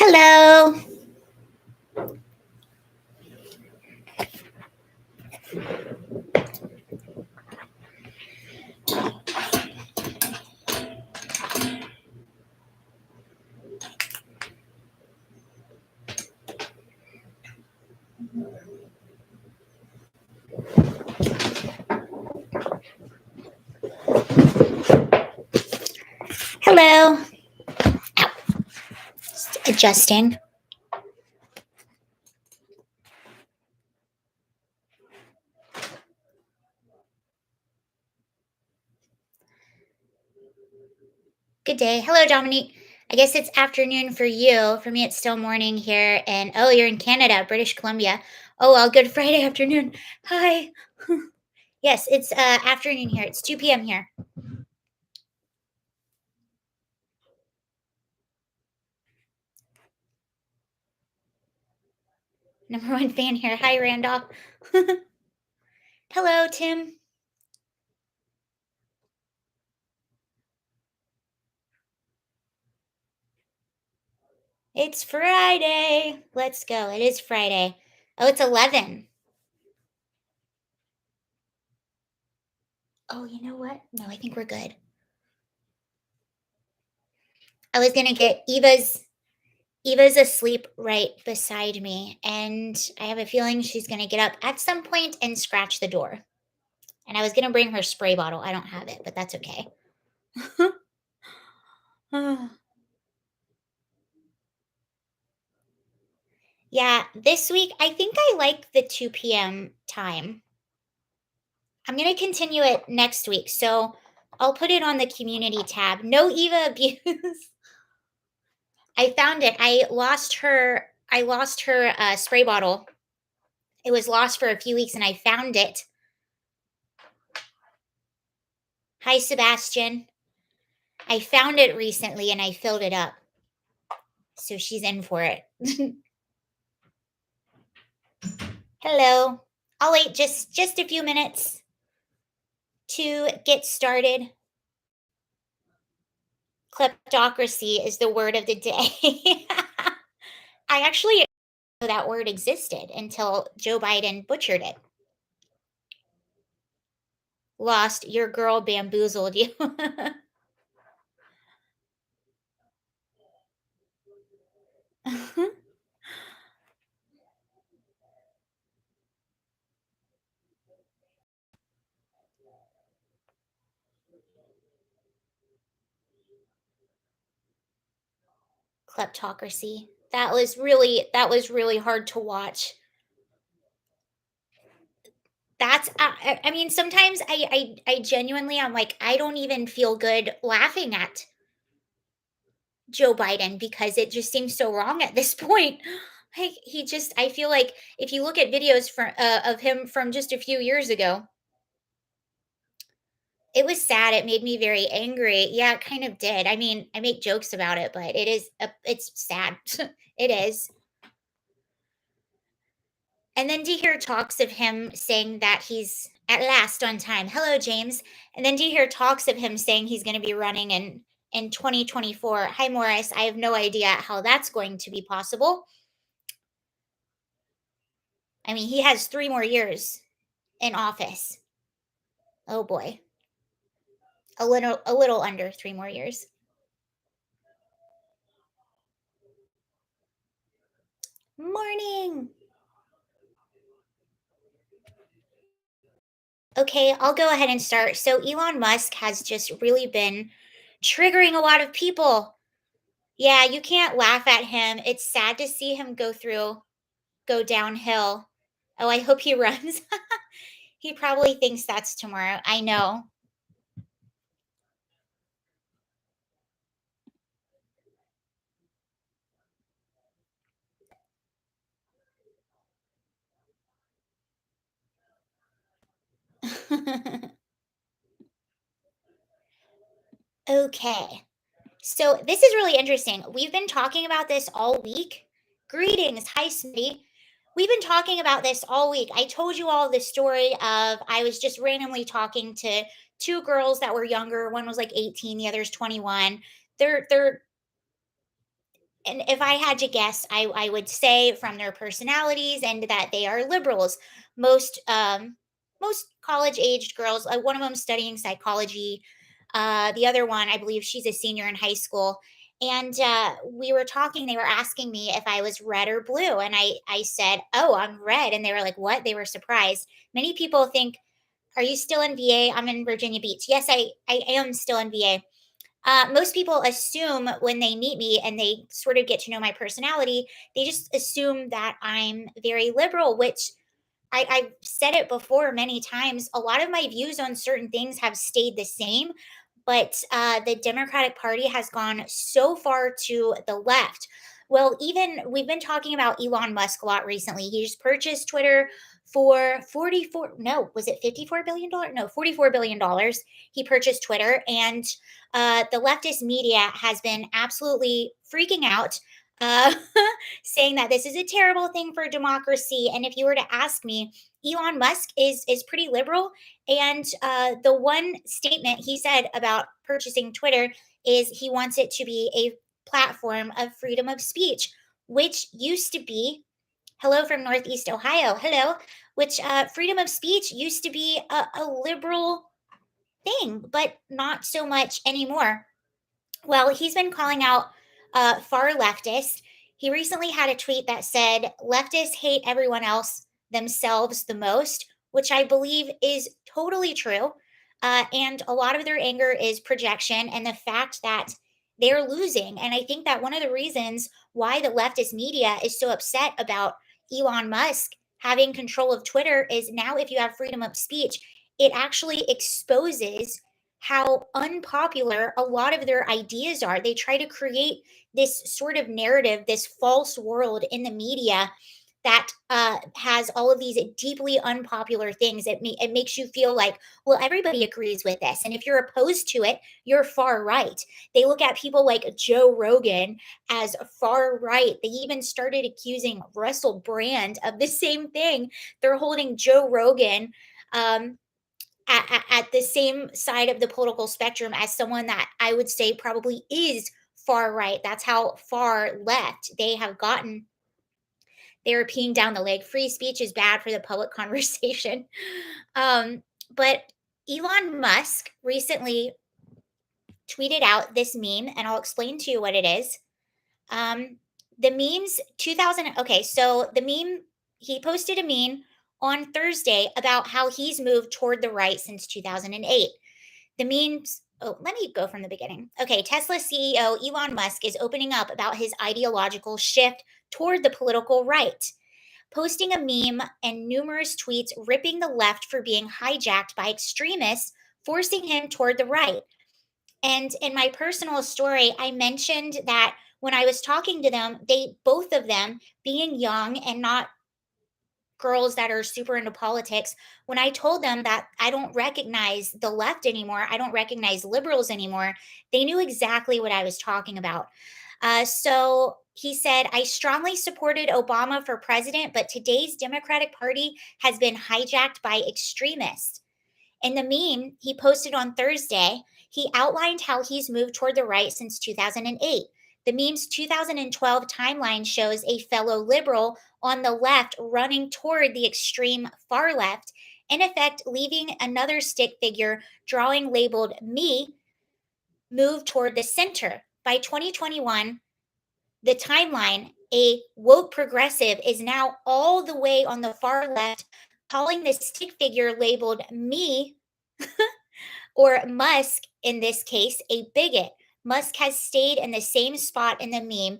Hello. Hello. Ow. Just adjusting. Good day. Hello, Dominique. I guess it's afternoon for you. For me, it's still morning here. And oh, you're in Canada, British Columbia. Oh, well, good Friday afternoon. Hi. Yes, it's afternoon here. It's 2 p.m. here. Number one fan here. Hi, Randolph. Hello, Tim. It's Friday. Let's go. It is Friday. Oh, it's 11. Oh, you know what? No, I think we're good. I was going to get Eva's asleep right beside me, and I have a feeling she's going to get up at some point and scratch the door. And I was going to bring her spray bottle. I don't have it, but that's okay. Yeah, this week, I think I like the 2 p.m. time. I'm going to continue it next week. So I'll put it on the community tab. No Eva abuse. I found it. I lost her spray bottle. It was lost for a few weeks and I found it. Hi, Sebastian. I found it recently and I filled it up. So she's in for it. Hello. I'll wait just a few minutes to get started. Kleptocracy is the word of the day. I actually didn't know that word existed until Joe Biden butchered it. Lost, your girl bamboozled you. Kleptocracy. That was really hard to watch. That's I mean, sometimes I genuinely I'm like, I don't even feel good laughing at Joe Biden because it just seems so wrong at this point. Like he just I feel like if you look at videos of him from just a few years ago, it was sad. It made me very angry. Yeah, it kind of did. I mean, I make jokes about it, but it's sad. It is. And then do you hear talks of him saying that he's at last on time? Hello, James. And then do you hear talks of him saying he's going to be running in 2024? Hi, Morris. I have no idea how that's going to be possible. I mean, he has 3 more years in office. Oh boy. A little under 3 more years. Morning. Okay, I'll go ahead and start. So Elon Musk has just really been triggering a lot of people. Yeah, you can't laugh at him. It's sad to see him go downhill. Oh, I hope he runs. He probably thinks that's tomorrow. I know. Okay. So this is really interesting. We've been talking about this all week. Greetings. Hi, Smitty. We've been talking about this all week. I told you all the story of I was just randomly talking to 2 girls that were younger. One was like 18, the other's 21. They're and if I had to guess, I would say from their personalities and that they are liberals. Most most college aged girls. One of them studying psychology. The other one, I believe, she's a senior in high school. And we were talking. They were asking me if I was red or blue, and I said, "Oh, I'm red." And they were like, "What?" They were surprised. Many people think, "Are you still in VA?" I'm in Virginia Beach. Yes, I am still in VA. Most people assume when they meet me and they sort of get to know my personality, they just assume that I'm very liberal, which I've said it before many times. A lot of my views on certain things have stayed the same, but the Democratic Party has gone so far to the left. Well, even we've been talking about Elon Musk a lot recently. He just purchased Twitter for 44, no, was it $54 billion? No, $44 billion. He purchased Twitter, and the leftist media has been absolutely freaking out. Uh, saying that this is a terrible thing for democracy. And if you were to ask me, Elon Musk is pretty liberal, and the one statement he said about purchasing Twitter is he wants it to be a platform of freedom of speech, which used to be, hello from Northeast Ohio, hello, which freedom of speech used to be a liberal thing, but not so much anymore. Well, he's been calling out far leftists. He recently had a tweet that said, "Leftists hate everyone else, themselves the most," which I believe is totally true. And a lot of their anger is projection and the fact that they're losing. And I think that one of the reasons why the leftist media is so upset about Elon Musk having control of Twitter is now, if you have freedom of speech, it actually exposes how unpopular a lot of their ideas are. They try to create this sort of narrative, this false world in the media that has all of these deeply unpopular things. It makes you feel like, well, everybody agrees with this. And if you're opposed to it, you're far right. They look at people like Joe Rogan as far right. They even started accusing Russell Brand of the same thing. They're holding Joe Rogan. At the same side of the political spectrum as someone that I would say probably is far right. That's how far left they have gotten. They're peeing down the leg. Free speech is bad for the public conversation. But Elon Musk recently tweeted out this meme, and I'll explain to you what it is. Um, the memes 2000. Okay, so the meme, he posted a meme on Thursday about how he's moved toward the right since 2008. The memes, oh, let me go from the beginning. Okay, Tesla CEO Elon Musk is opening up about his ideological shift toward the political right, posting a meme and numerous tweets ripping the left for being hijacked by extremists, forcing him toward the right. And in my personal story, I mentioned that when I was talking to them, they both of them being young and not girls that are super into politics, when I told them that I don't recognize the left anymore, I don't recognize liberals anymore, they knew exactly what I was talking about. So he said, "I strongly supported Obama for president, but today's Democratic Party has been hijacked by extremists." In the meme he posted on Thursday, he outlined how he's moved toward the right since 2008. The meme's 2012 timeline shows a fellow liberal on the left running toward the extreme far left, in effect, leaving another stick figure drawing labeled "me" move toward the center. By 2021, the timeline, a woke progressive, is now all the way on the far left, calling the stick figure labeled "me" or Musk, in this case, a bigot. Musk has stayed in the same spot in the meme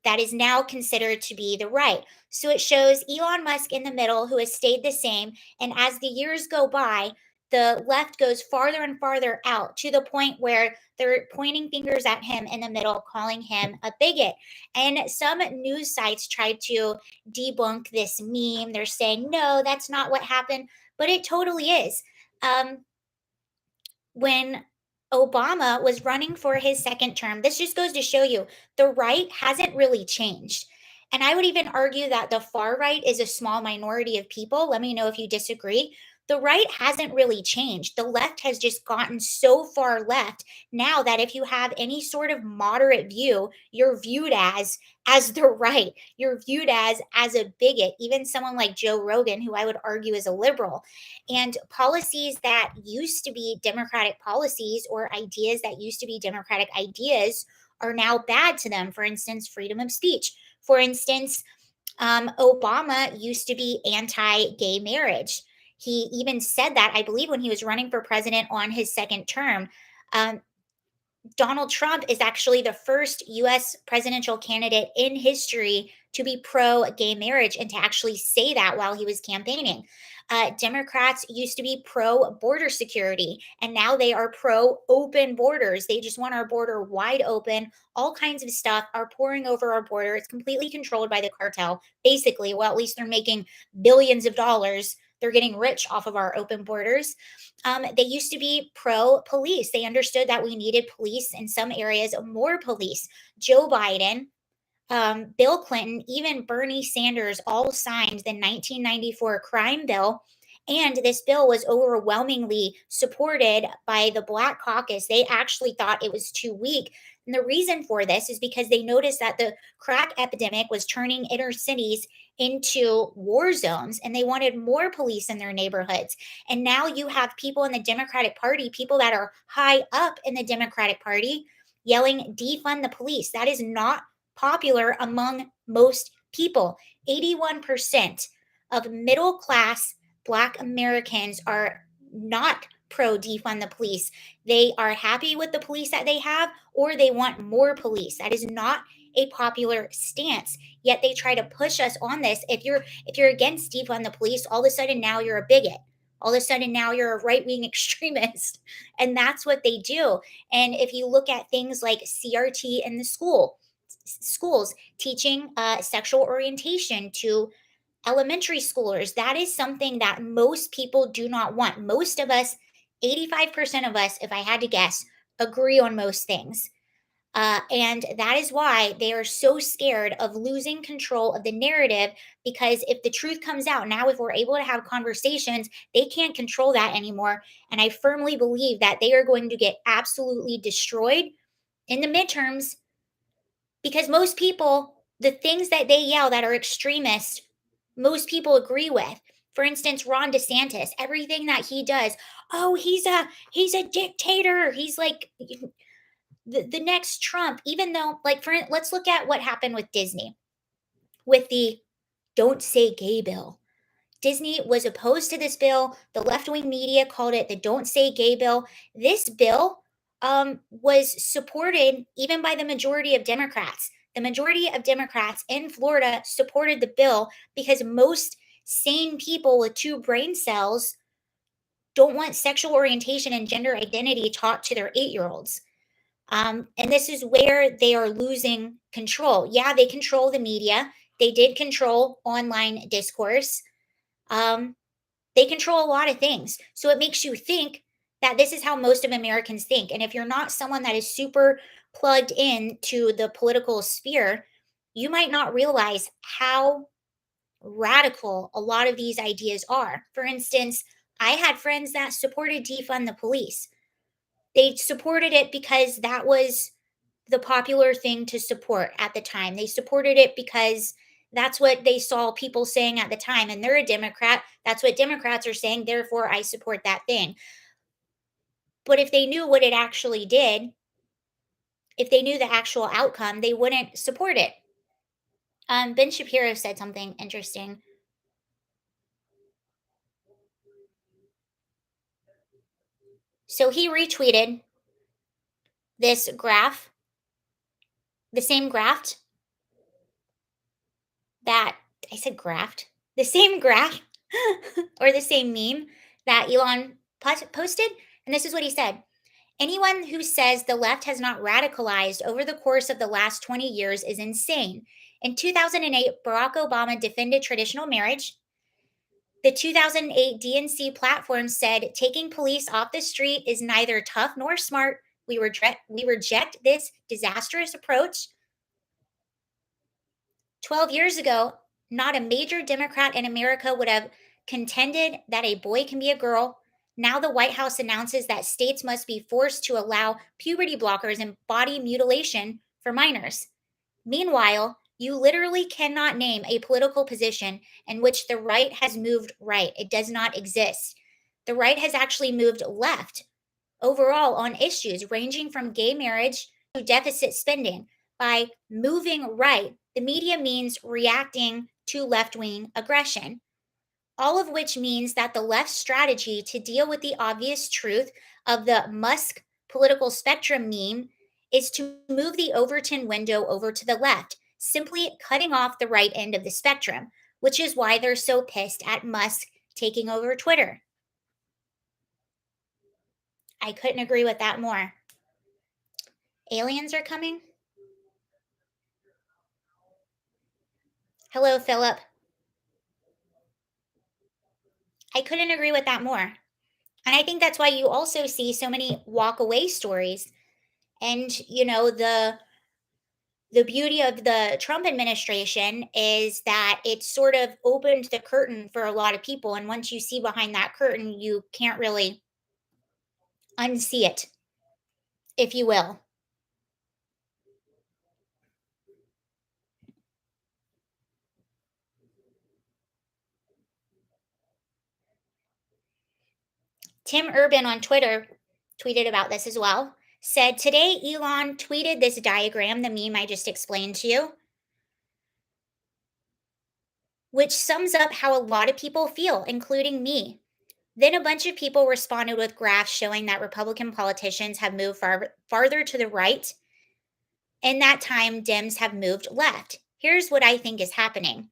that is now considered to be the right. So it shows Elon Musk in the middle, who has stayed the same. And as the years go by, the left goes farther and farther out to the point where they're pointing fingers at him in the middle, calling him a bigot. And some news sites tried to debunk this meme. They're saying, no, that's not what happened, but it totally is. Um, when Obama was running for his second term, this just goes to show you the right hasn't really changed. And I would even argue that the far right is a small minority of people. Let me know if you disagree. The right hasn't really changed. The left has just gotten so far left now that if you have any sort of moderate view, you're viewed as the right. You're viewed as a bigot. Even someone like Joe Rogan, who I would argue is a liberal, and policies that used to be Democratic policies or ideas that used to be Democratic ideas are now bad to them. For instance, freedom of speech. For instance, Obama used to be anti gay marriage. He even said that, I believe, when he was running for president on his second term. Um, Donald Trump is actually the first US presidential candidate in history to be pro gay marriage and to actually say that while he was campaigning. Democrats used to be pro border security, and now they are pro open borders. They just want our border wide open. All kinds of stuff are pouring over our border. It's completely controlled by the cartel, basically. Well, at least they're making billions of dollars. They're getting rich off of our open borders. They used to be pro police. They understood that we needed police in some areas, more police. Joe Biden, Bill Clinton, even Bernie Sanders all signed the 1994 crime bill. And this bill was overwhelmingly supported by the Black Caucus. They actually thought it was too weak. And the reason for this is because they noticed that the crack epidemic was turning inner cities into war zones and they wanted more police in their neighborhoods. And now you have people in the Democratic Party, people that are high up in the Democratic Party, yelling, defund the police. That is not popular among most people. 81% of middle class Black Americans are not pro defund the police. They are happy with the police that they have, or they want more police. That is not a popular stance. Yet they try to push us on this. If you're against defund the police, all of a sudden now you're a bigot. All of a sudden now you're a right-wing extremist. And that's what they do. And if you look at things like CRT in the schools teaching sexual orientation to elementary schoolers, that is something that most people do not want. Most of us, 85% of us, if I had to guess, agree on most things. And that is why they are so scared of losing control of the narrative. Because if the truth comes out now, if we're able to have conversations, they can't control that anymore. And I firmly believe that they are going to get absolutely destroyed in the midterms, because most people, the things that they yell that are extremist, most people agree with. For instance, Ron DeSantis, everything that he does, oh, he's a dictator. He's like the next Trump. Even though, like, let's look at what happened with Disney with the "Don't Say Gay" bill. Disney was opposed to this bill. The left wing media called it the "Don't Say Gay" bill. This bill was supported even by the majority of Democrats. The majority of Democrats in Florida supported the bill because most sane people with two brain cells don't want sexual orientation and gender identity taught to their 8-year olds. And this is where they are losing control. Yeah, they control the media, they did control online discourse. Um, they control a lot of things. So it makes you think that this is how most of Americans think. And if you're not someone that is super plugged in to the political sphere, you might not realize how radical a lot of these ideas are. For instance, I had friends that supported defund the police. They supported it because that was the popular thing to support at the time. They supported it because that's what they saw people saying at the time. And they're a Democrat. That's what Democrats are saying. Therefore, I support that thing. But if they knew what it actually did, if they knew the actual outcome, they wouldn't support it. Ben Shapiro said something interesting. So he retweeted this graph, the same graph that I said graphed, the same graph or the same meme that Elon posted. And this is what he said: anyone who says the left has not radicalized over the course of the last 20 years is insane. In 2008, Barack Obama defended traditional marriage. The 2008 DNC platform said taking police off the street is neither tough nor smart. We reject this disastrous approach. 12 years ago, not a major Democrat in America would have contended that a boy can be a girl. Now the White House announces that states must be forced to allow puberty blockers and body mutilation for minors. Meanwhile, you literally cannot name a political position in which the right has moved right. It does not exist. The right has actually moved left overall on issues ranging from gay marriage to deficit spending. By moving right, the media means reacting to left wing aggression, all of which means that the left's strategy to deal with the obvious truth of the Musk political spectrum meme is to move the Overton window over to the left, simply cutting off the right end of the spectrum, which is why they're so pissed at Musk taking over Twitter. I couldn't agree with that more. Aliens are coming? Hello, Philip. I couldn't agree with that more. And I think that's why you also see so many walk away stories. And, the beauty of the Trump administration is that it sort of opened the curtain for a lot of people. And once you see behind that curtain, you can't really unsee it, if you will. Tim Urban on Twitter tweeted about this as well. Said, today Elon tweeted this diagram, the meme I just explained to you, which sums up how a lot of people feel, including me. Then a bunch of people responded with graphs showing that Republican politicians have moved farther to the right. In that time, Dems have moved left. Here's what I think is happening.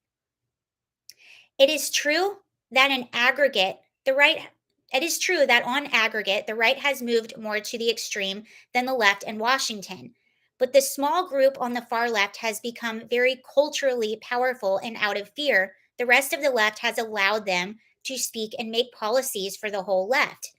It is true that in aggregate, the right it is true that on aggregate, the right has moved more to the extreme than the left in Washington. But the small group on the far left has become very culturally powerful, and out of fear, the rest of the left has allowed them to speak and make policies for the whole left.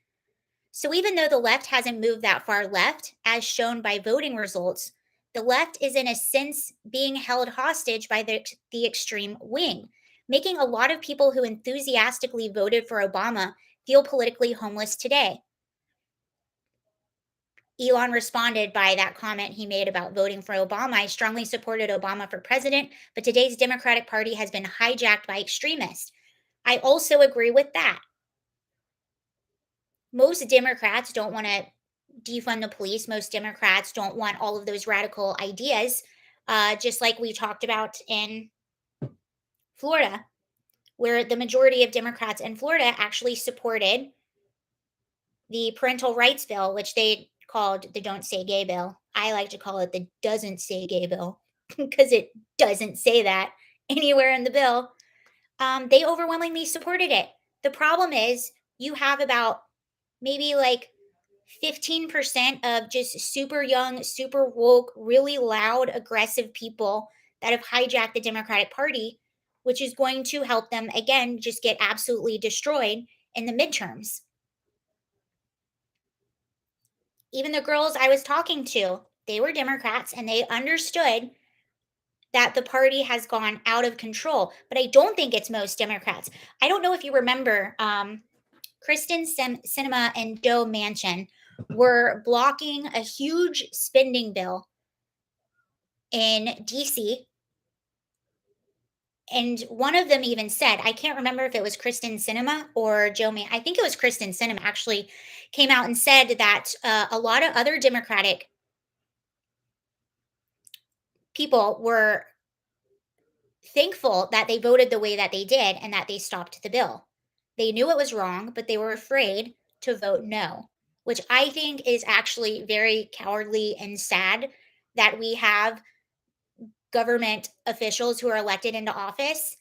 So even though the left hasn't moved that far left, as shown by voting results, the left is in a sense being held hostage by the extreme wing, making a lot of people who enthusiastically voted for Obama feel politically homeless today. Elon responded by that comment he made about voting for Obama. I strongly supported Obama for president, but today's Democratic Party has been hijacked by extremists. I also agree with that. Most Democrats don't want to defund the police. Most Democrats don't want all of those radical ideas, just like we talked about in Florida, where the majority of Democrats in Florida actually supported the parental rights bill, which they called the Don't Say Gay bill. I like to call it the Doesn't Say Gay bill because it doesn't say that anywhere in the bill. They overwhelmingly supported it. The problem is you have about maybe like 15% of just super young, super woke, really loud, aggressive people that have hijacked the Democratic Party, which is going to help them, again, just get absolutely destroyed in the midterms. Even the girls I was talking to, they were Democrats and they understood that the party has gone out of control. But I don't think it's most Democrats. I don't know if you remember, Kristen Sinema and Joe Manchin were blocking a huge spending bill in DC. And one of them even said, I can't remember if it was Kristen Sinema or I think it was Kristen Sinema actually came out and said that a lot of other Democratic people were thankful that they voted the way that they did and that they stopped the bill. They knew it was wrong, but they were afraid to vote no, which I think is actually very cowardly and sad that we have government officials who are elected into office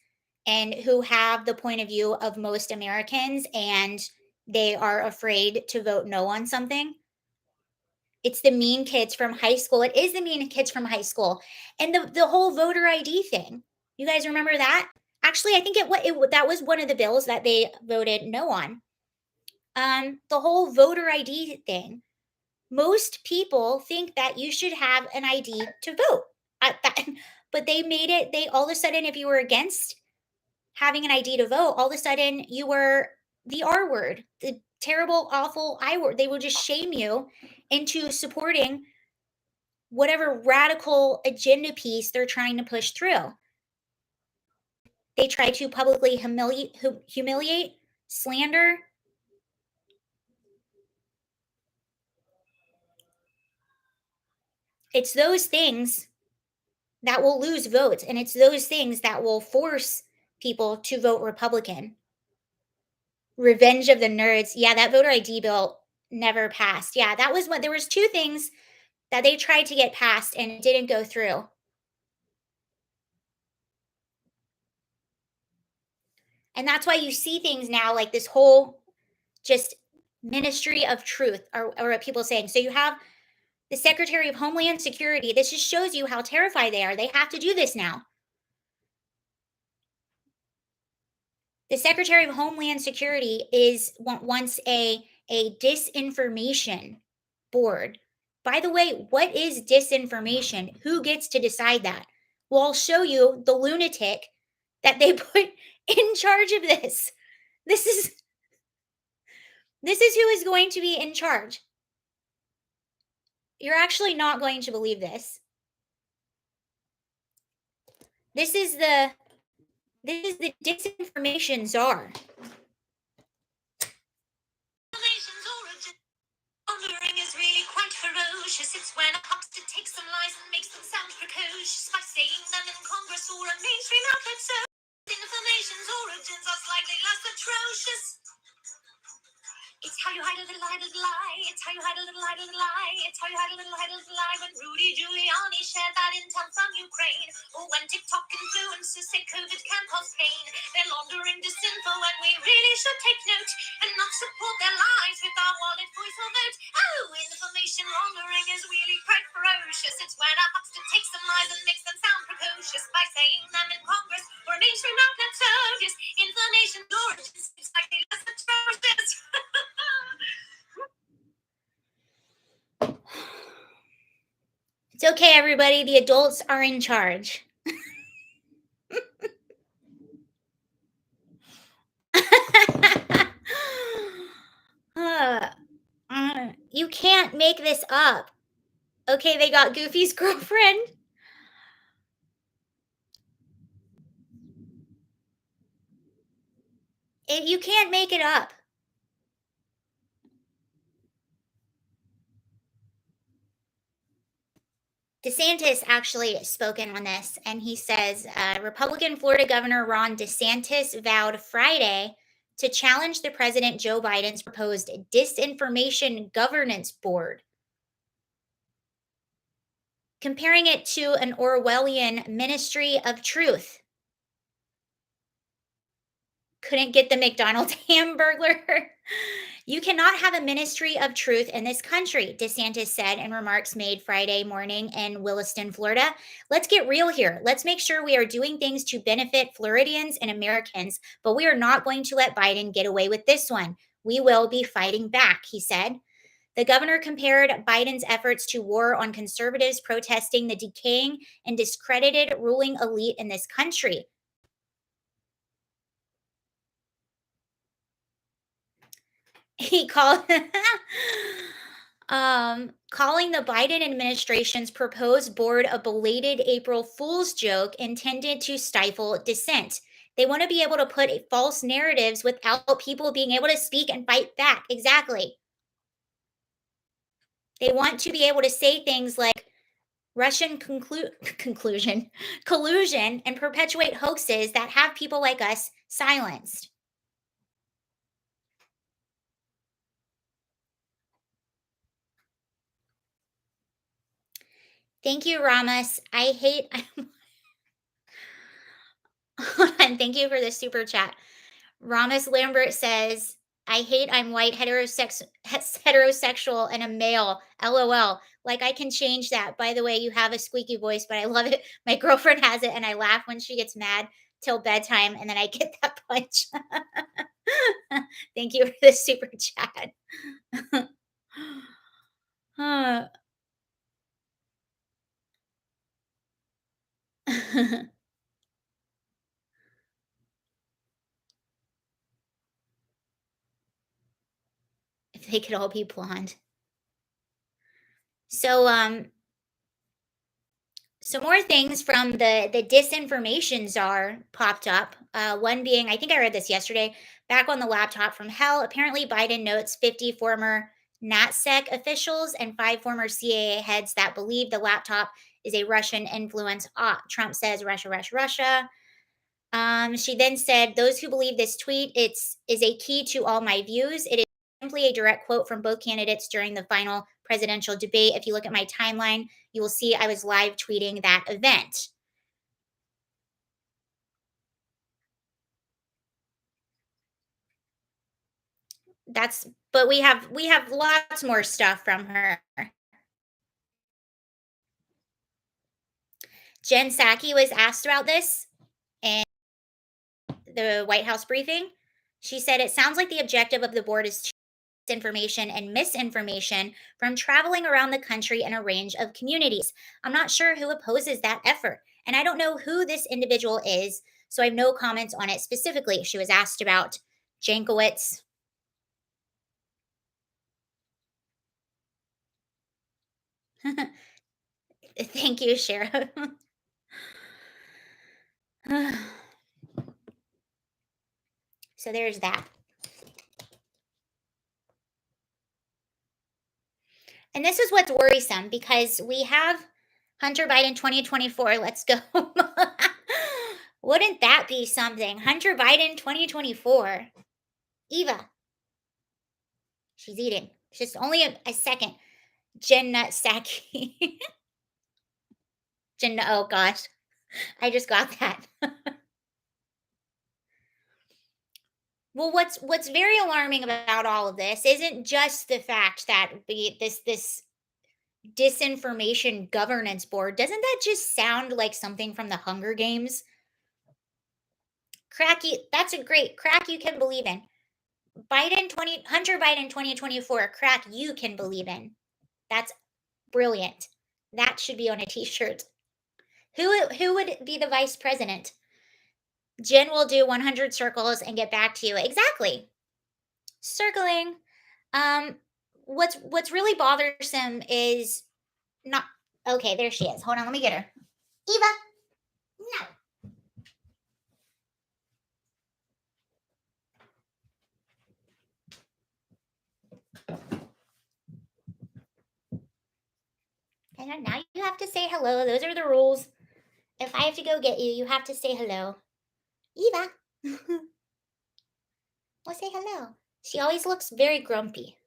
and who have the point of view of most Americans and they are afraid to vote no on something. It's the mean kids from high school. It is the mean kids from high school. And the whole voter ID thing. You guys remember that? Actually, I think that was one of the bills that they voted no on. The whole voter ID thing. Most people think that you should have an ID to vote. But they made it. They all of a sudden, if you were against having an ID to vote, all of a sudden you were the R word, the terrible, awful I word. They will just shame you into supporting whatever radical agenda piece they're trying to push through. They try to publicly humiliate, slander. It's those things that will lose votes, and it's those things that will force people to vote Republican. Revenge of the nerds. Yeah, that voter ID bill never passed. Yeah, that was what there was two things that they tried to get passed and it didn't go through. And that's why you see things now like this whole just ministry of truth or what people saying. So you have the Secretary of Homeland Security. This just shows you how terrified they are. They have to do this now. The Secretary of Homeland Security wants a disinformation board. By the way, what is disinformation? Who gets to decide that? Well, I'll show you the lunatic that they put in charge of this. This is this is who is going to be in charge. You're actually not going to believe this. This is the disinformation czar. Wandering is really quite ferocious. It's when a huckster takes some lies and makes them sound precocious by saying them in Congress or a mainstream outlet. So information's origins are slightly less atrocious. It's how you hide a little, hide a little lie. It's how you hide a little, hide a little lie. It's how you hide a little, hide a little lie. When Rudy Giuliani shared that intel from Ukraine, or when TikTok influencers say COVID can cause pain, they're laundering disinfo, and we really should take note and not support their lies with our wallet, voice, or vote. Oh, information laundering is really quite ferocious. It's when a huckster takes some lies and makes them sound precocious by saying them in Congress or a mainstream outlet. So just information origins seems like they less atrocious. It's okay, everybody. The adults are in charge. Uh, you can't make this up. Okay, they got Goofy's girlfriend. You can't make it up. DeSantis actually spoken on this, and he says Republican Florida Governor Ron DeSantis vowed Friday to challenge the President Joe Biden's proposed Disinformation Governance Board, comparing it to an Orwellian Ministry of Truth. Couldn't get the McDonald's hamburger. You cannot have a ministry of truth in this country, DeSantis said in remarks made Friday morning in Williston, Florida. Let's get real here. Let's make sure we are doing things to benefit Floridians and Americans, but we are not going to let Biden get away with this one. We will be fighting back, he said. The governor compared Biden's efforts to war on conservatives protesting the decaying and discredited ruling elite in this country. He called calling the Biden administration's proposed board a belated April Fool's joke intended to stifle dissent. They want to be able to put false narratives without people being able to speak and fight back. Exactly. They want to be able to say things like Russian collusion, and perpetuate hoaxes that have people like us silenced. Thank you, Ramos. I hate. And thank you for the super chat. Ramos Lambert says, I hate I'm white, heterosexual, and a male. LOL. Like I can change that. By the way, you have a squeaky voice, but I love it. My girlfriend has it, and I laugh when she gets mad till bedtime, and then I get that punch. Thank you for the super chat. Uh, They could all be blonde. So, some more things from the disinformation czar popped up. One being, I think I read this yesterday. Back on the laptop from hell. Apparently, Biden notes 50 former NatSec officials and 5 former CIA heads that believe the laptop is a Russian influence op. Trump says Russia, Russia, Russia. She then said, "Those who believe this tweet is a key to all my views. It is simply a direct quote from both candidates during the final presidential debate. If you look at my timeline, you will see I was live tweeting that event." But we have lots more stuff from her. Jen Psaki was asked about this in the White House briefing. She said it sounds like the objective of the board is information and misinformation from traveling around the country in a range of communities. I'm not sure who opposes that effort, and I don't know who this individual is, so I have no comments on it specifically. She was asked about Jankowicz. Thank you, Sheriff. So there's that. And this is what's worrisome because we have Hunter Biden 2024. Let's go. Wouldn't that be something? Hunter Biden 2024. Eva, she's eating. Just only a second. Jen Saki. Jen, oh gosh. I just got that. Well, what's very alarming about all of this isn't just the fact that this disinformation governance board, doesn't that just sound like something from the Hunger Games? Cracky, that's a great crack you can believe in. Hunter Biden 2024, crack you can believe in. That's brilliant. That should be on a t-shirt. Who would be the vice president? Jen will do 100 circles and get back to you. Exactly. Circling. Um what's really bothersome is not okay, there she is. Hold on, let me get her. Eva. No. And now you have to say hello. Those are the rules. If I have to go get you, you have to say hello. Eva. Well, say hello. She always looks very grumpy.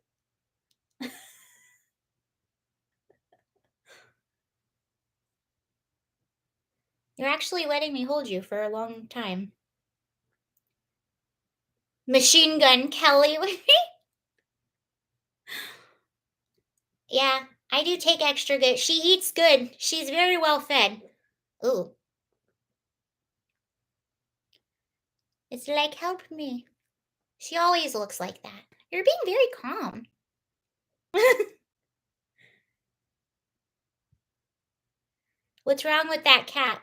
You're actually letting me hold you for a long time. Machine Gun Kelly with me? Yeah, I do take extra good. She eats good. She's very well fed. Ooh. It's like, help me. She always looks like that. You're being very calm. What's wrong with that cat?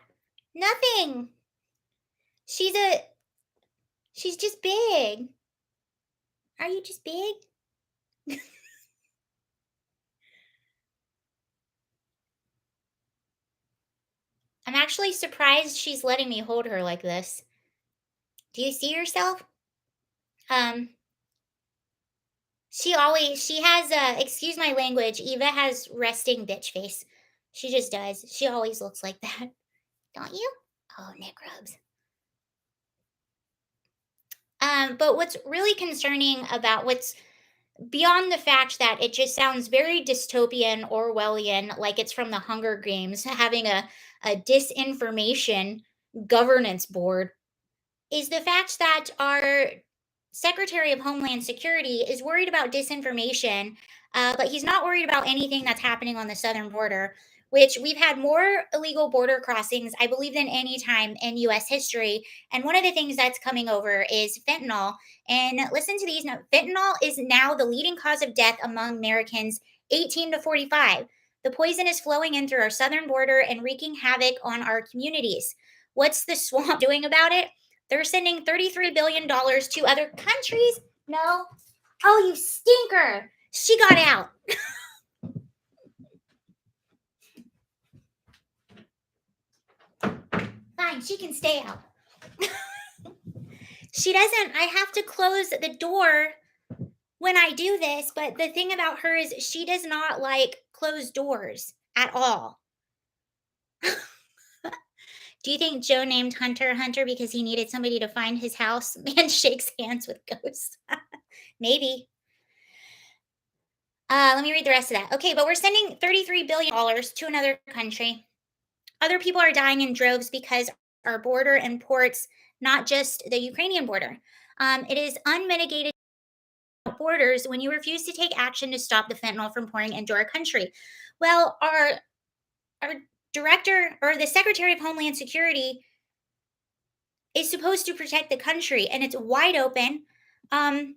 Nothing. She's a she's just big. Are you just big? I'm actually surprised she's letting me hold her like this. Do you see yourself? Um, she has excuse my language, Eva has resting bitch face. She just does. She always looks like that. Don't you? Oh, Nick rubs. But what's really concerning about what's beyond the fact that it just sounds very dystopian, Orwellian, like it's from the Hunger Games, having a disinformation governance board, is the fact that our Secretary of Homeland Security is worried about disinformation, but he's not worried about anything that's happening on the southern border, which we've had more illegal border crossings, I believe, than any time in US history. And one of the things that's coming over is fentanyl. And listen to these now, fentanyl is now the leading cause of death among Americans 18 to 45. The poison is flowing in through our southern border and wreaking havoc on our communities. What's the swamp doing about it? They're sending $33 billion to other countries. No. Oh, you stinker. She got out. Fine, she can stay out. She doesn't, I have to close the door when I do this, but the thing about her is she does not like closed doors at all. Do you think Joe named Hunter Hunter because he needed somebody to find his house? Man shakes hands with ghosts. Maybe. Let me read the rest of that. Okay, but we're sending $33 billion to another country. Other people are dying in droves because our border and ports, not just the Ukrainian border. It is unmitigated borders when you refuse to take action to stop the fentanyl from pouring into our country. Well, our director or the Secretary of Homeland Security is supposed to protect the country, and it's wide open. Um,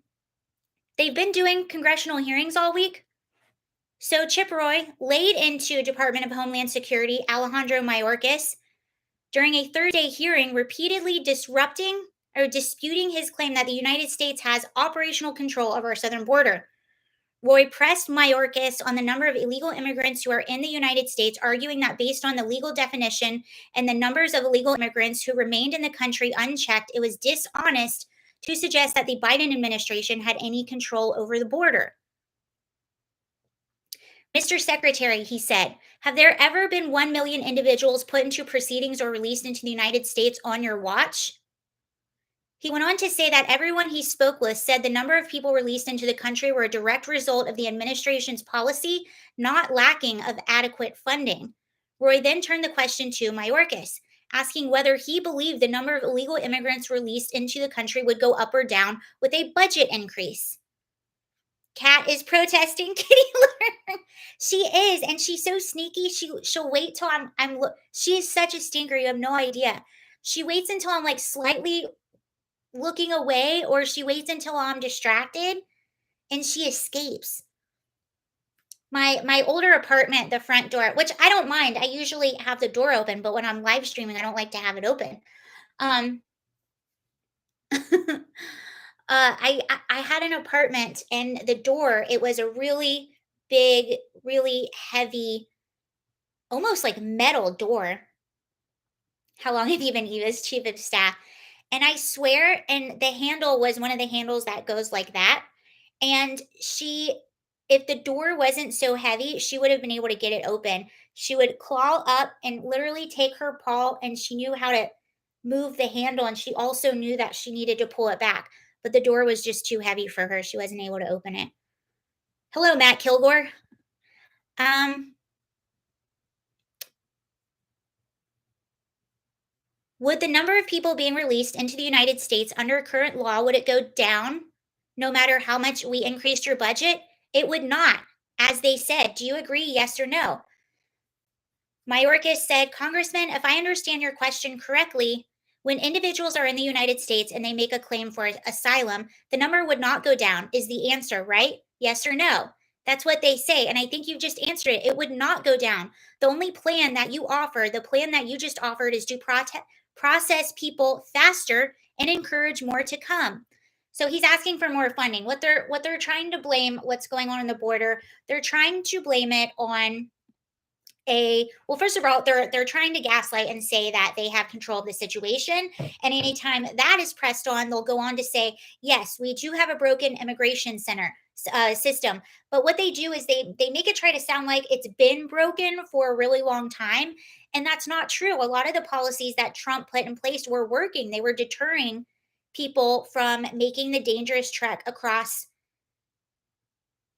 they've been doing congressional hearings all week. So Chip Roy laid into Department of Homeland Security Alejandro Mayorkas during a Thursday hearing, repeatedly disrupting or disputing his claim that the United States has operational control of our southern border. Roy pressed Mayorkas on the number of illegal immigrants who are in the United States, arguing that based on the legal definition and the numbers of illegal immigrants who remained in the country unchecked, it was dishonest to suggest that the Biden administration had any control over the border. Mr. Secretary, he said, have there ever been 1 million individuals put into proceedings or released into the United States on your watch? He went on to say that everyone he spoke with said the number of people released into the country were a direct result of the administration's policy, not lacking of adequate funding. Roy then turned the question to Mayorkas, asking whether he believed the number of illegal immigrants released into the country would go up or down with a budget increase. Kat is protesting kitty litter. She is, and she's so sneaky. She'll wait till she is such a stinker. You have no idea. She waits until I'm like slightly looking away, or she waits until I'm distracted, and she escapes. My older apartment, the front door, which I don't mind. I usually have the door open, but when I'm live streaming, I don't like to have it open. Um, I had an apartment, and the door, it was a really big, really heavy, almost like metal door. How long have you been used, chief of staff? And I swear, and the handle was one of the handles that goes like that. And if the door wasn't so heavy, she would have been able to get it open. She would claw up and literally take her paw, and she knew how to move the handle. And she also knew that she needed to pull it back. But the door was just too heavy for her. She wasn't able to open it. Hello, Matt Kilgore. Um, would the number of people being released into the United States under current law, would it go down no matter how much we increased your budget? It would not, as they said. Do you agree, yes or no? Mayorkas said, Congressman, if I understand your question correctly, when individuals are in the United States and they make a claim for asylum, the number would not go down, is the answer, right? Yes or no? That's what they say. And I think you just answered it. It would not go down. The only plan that you offer, the plan that you just offered, is to process people faster and encourage more to come. So he's asking for more funding. What they're trying to blame what's going on the border, they're trying to blame it on well, first of all, they're trying to gaslight and say that they have control of the situation, and anytime that is pressed on, they'll go on to say, yes, we do have a broken immigration center system. But what they do is they make it try to sound like it's been broken for a really long time, and that's not true. A lot of the policies that Trump put in place were working. They were deterring people from making the dangerous trek across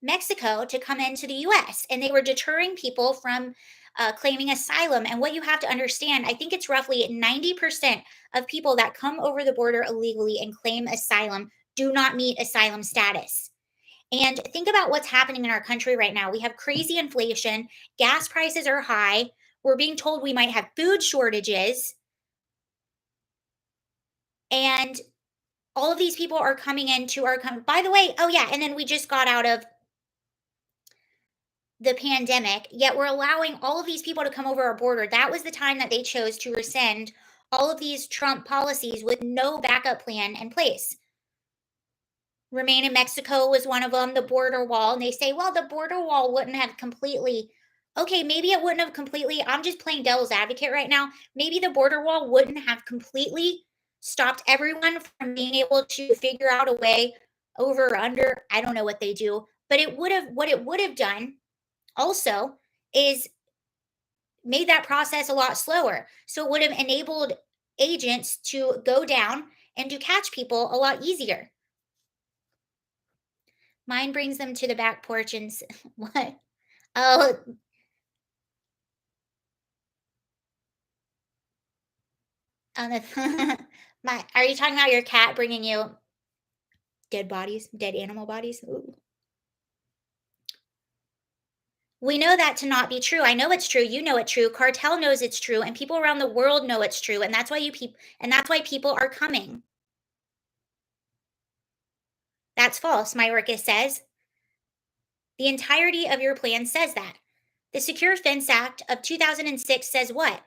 Mexico to come into the US, and they were deterring people from claiming asylum. And what you have to understand, I think it's roughly 90% of people that come over the border illegally and claim asylum do not meet asylum status. And think about what's happening in our country right now. We have crazy inflation, gas prices are high. We're being told we might have food shortages. And all of these people are coming into our country. By the way, oh yeah, and then we just got out of the pandemic, yet we're allowing all of these people to come over our border. That was the time that they chose to rescind all of these Trump policies with no backup plan in place. Remain in Mexico was one of them, the border wall, and they say, "Well, the border wall wouldn't have completely." Okay, maybe it wouldn't have completely. I'm just playing devil's advocate right now. Maybe the border wall wouldn't have completely stopped everyone from being able to figure out a way over or under. I don't know what they do, but it would have what it would have done also is made that process a lot slower. So it would have enabled agents to go down and to catch people a lot easier. Mine brings them to the back porch and what? Oh, on the my are you talking about your cat bringing you dead bodies, dead animal bodies? Ooh. We know that to not be true. I know it's true. You know it's true. Cartel knows it's true, and people around the world know it's true, and that's why and that's why people are coming. That's false, Mayorkas says. The entirety of your plan says that. The Secure Fence Act of 2006 says what?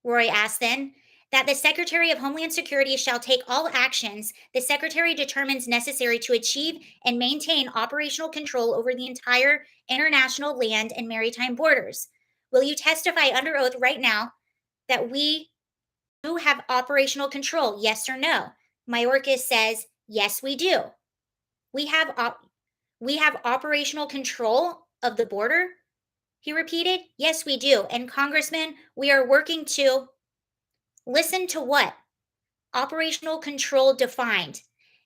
Roy asked then, that the Secretary of Homeland Security shall take all actions the Secretary determines necessary to achieve and maintain operational control over the entire international land and maritime borders. Will you testify under oath right now that we do have operational control? Yes or no? Mayorkas says, yes, we do. We have we have operational control of the border, he repeated. Yes, we do. And Congressman, we are working to listen to what? Operational control defined.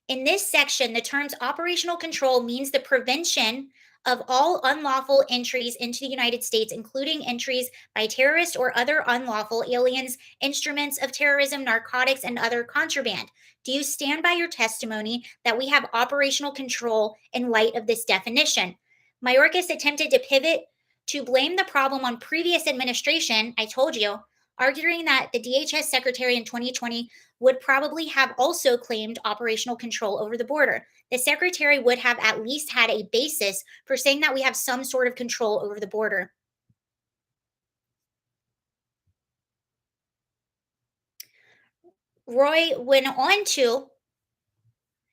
In this section, the terms operational control means the prevention of all unlawful entries into the United States, including entries by terrorists or other unlawful aliens, instruments of terrorism, narcotics, and other contraband. Do you stand by your testimony that we have operational control in light of this definition? Mayorkas attempted to pivot to blame the problem on previous administration. I told you, arguing that the DHS secretary in 2020 would probably have also claimed operational control over the border. The secretary would have at least had a basis for saying that we have some sort of control over the border. Roy went on to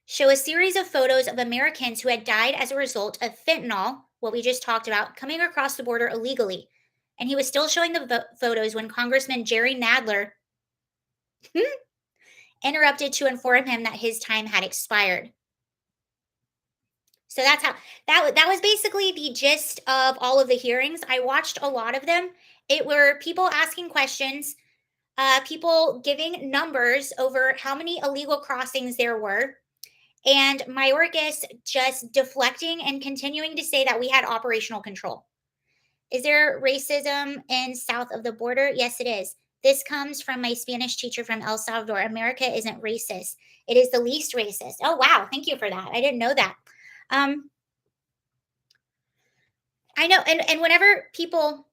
show a series of photos of Americans who had died as a result of fentanyl, what we just talked about, coming across the border illegally. And he was still showing the photos when Congressman Jerry Nadler interrupted to inform him that his time had expired. So that's how that was basically the gist of all of the hearings. I watched a lot of them. It were people asking questions, people giving numbers over how many illegal crossings there were, and Mayorkas just deflecting and continuing to say that we had operational control. Is there racism in south of the border? Yes, it is. This comes from my Spanish teacher from El Salvador. America isn't racist. It is the least racist. Oh wow, thank you for that. I didn't know that. Um, I know, and whenever people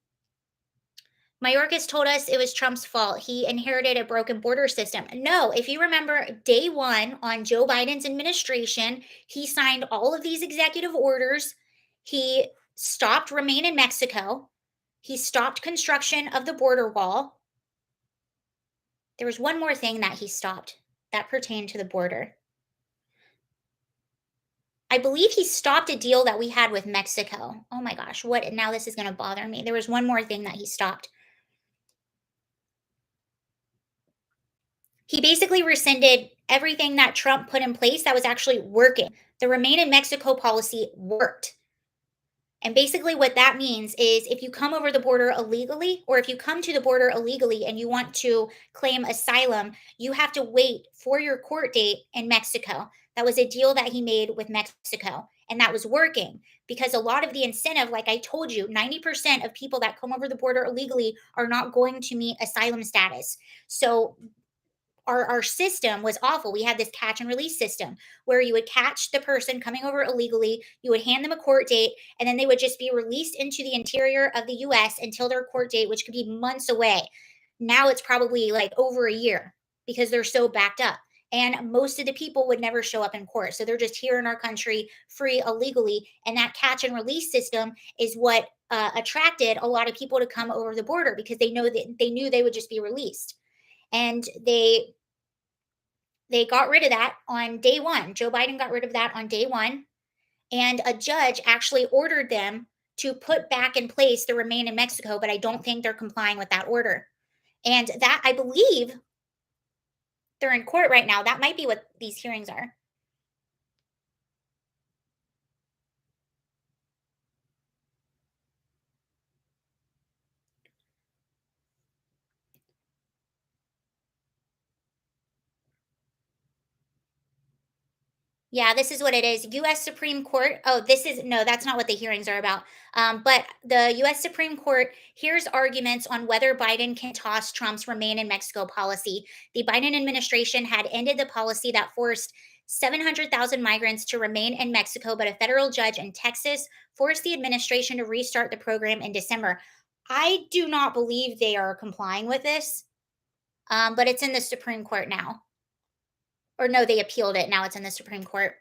Mayorkas told us it was Trump's fault. He inherited a broken border system. No, if you remember day one on Joe Biden's administration, he signed all of these executive orders. He stopped remain in Mexico. He stopped construction of the border wall. There was one more thing that he stopped that pertained to the border. I believe he stopped a deal that we had with Mexico. Oh my gosh, what now this is going to bother me. There was one more thing that he stopped. He basically rescinded everything that Trump put in place that was actually working. The Remain in Mexico policy worked. And basically, what that means is if you come over the border illegally, or if you come to the border illegally and you want to claim asylum, you have to wait for your court date in Mexico. That was a deal that he made with Mexico, and that was working because a lot of the incentive, like I told you, 90% of people that come over the border illegally are not going to meet asylum status. So our system was awful. We had this catch and release system where you would catch the person coming over illegally, you would hand them a court date, and then they would just be released into the interior of the US until their court date, which could be months away. Now it's probably like over a year because they're so backed up. And most of the people would never show up in court. So they're just here in our country free illegally. And that catch and release system is what attracted a lot of people to come over the border because they know that they knew they would just be released. And they They got rid of that on day 1. Joe Biden got rid of that on day 1, and a judge actually ordered them to put back in place the remain in Mexico, but I don't think they're complying with that order. And that, I believe, they're in court right now. That might be what these hearings are. Yeah, this is what it is. US Supreme Court. Oh, this is no, that's not what the hearings are about. But the US Supreme Court hears arguments on whether Biden can toss Trump's remain in Mexico policy. The Biden administration had ended the policy that forced 700,000 migrants to remain in Mexico, but a federal judge in Texas forced the administration to restart the program in December. I do not believe they are complying with this, but it's in the Supreme Court now. Or no, they appealed it. Now it's in the Supreme Court.